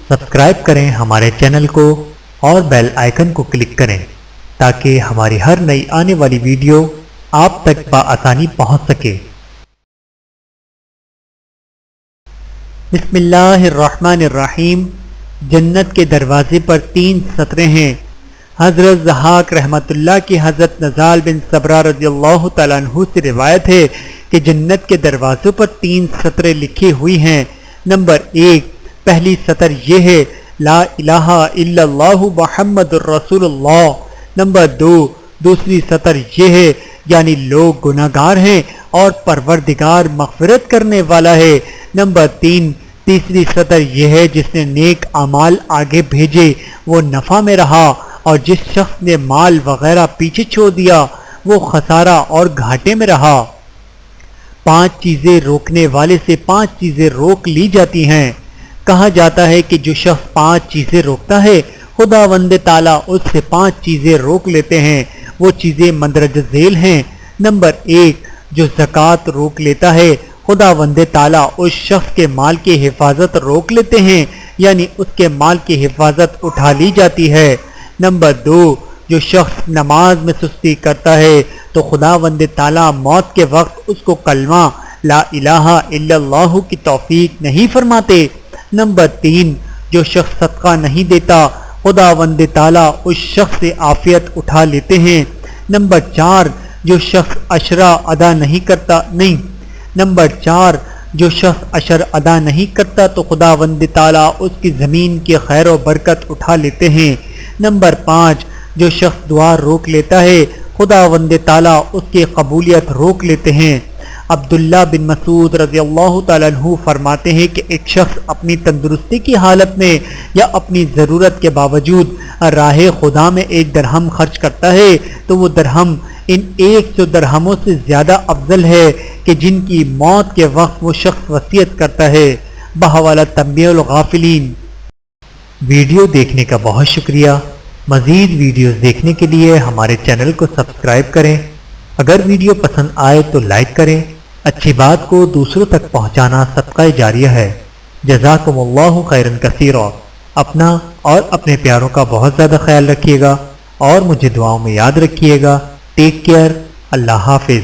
Subscribe کریں ہمارے channel کو اور بیل آئیکن کو کلک کریں تاکہ ہماری ہر نئی آنے والی ویڈیو آپ تک بآسانی پہنچ سکے۔ بسم اللہ الرحمن الرحیم۔ جنت کے دروازے پر 3 سطریں ہیں۔ حضرت ضحاک رحمت اللہ کی حضرت نزال بن صبرہ رضی اللہ تعالیٰ عنہ سے روایت ہے کہ جنت کے دروازوں پر 3 سطریں لکھی ہوئی ہیں۔ نمبر 1، پہلی سطر یہ ہے لا الہ الا اللہ محمد الرسول اللہ۔ نمبر 2، دوسری سطر یہ ہے یعنی لوگ گناہگار ہیں اور پروردگار مغفرت کرنے والا ہے۔ نمبر 3، تیسری سطر یہ ہے جس نے نیک اعمال آگے بھیجے وہ نفع میں رہا اور جس شخص نے مال وغیرہ پیچھے چھوڑ دیا وہ خسارہ اور گھاٹے میں رہا۔ 5 چیزیں روکنے والے سے 5 چیزیں روک لی جاتی ہیں۔ کہا جاتا ہے کہ جو شخص 5 چیزیں روکتا ہے خداوند تعالیٰ اس سے 5 چیزیں روک لیتے ہیں۔ وہ چیزیں مندرجہ ذیل ہیں۔ نمبر 1، جو زکوٰۃ روک لیتا ہے خداوند تعالیٰ اس شخص کے مال کی حفاظت روک لیتے ہیں یعنی اس کے مال کی حفاظت اٹھا لی جاتی ہے۔ نمبر 2، جو شخص نماز میں سستی کرتا ہے تو خداوند تعالیٰ موت کے وقت اس کو کلمہ لا الہ الا اللہ کی توفیق نہیں فرماتے۔ نمبر 3، جو شخص صدقہ نہیں دیتا خداوند تعالیٰ اس شخص سے عافیت اٹھا لیتے ہیں۔ نمبر 4، جو شخص عشرہ ادا نہیں کرتا ادا نہیں کرتا تو خداوند تعالیٰ اس کی زمین کی خیر و برکت اٹھا لیتے ہیں۔ نمبر 5، جو شخص دعا روک لیتا ہے خداوند تعالیٰ اس کی قبولیت روک لیتے ہیں۔ عبداللہ بن مسعود رضی اللہ تعالیٰ عنہ فرماتے ہیں کہ ایک شخص اپنی تندرستی کی حالت میں یا اپنی ضرورت کے باوجود راہ خدا میں 1 درہم خرچ کرتا ہے تو وہ درہم ان 100 درہموں سے زیادہ افضل ہے کہ جن کی موت کے وقت وہ شخص وصیت کرتا ہے۔ بحوالہ تنبیہ الغافلین۔ ویڈیو دیکھنے کا بہت شکریہ۔ مزید ویڈیوز دیکھنے کے لیے ہمارے چینل کو سبسکرائب کریں۔ اگر ویڈیو پسند آئے تو لائک کریں۔ اچھی بات کو دوسروں تک پہنچانا صدقہ جاریہ ہے۔ جزاکم اللہ خیرا کثیرا۔ اپنا اور اپنے پیاروں کا بہت زیادہ خیال رکھیے گا اور مجھے دعاؤں میں یاد رکھیے گا۔ Take care. اللہ حافظ۔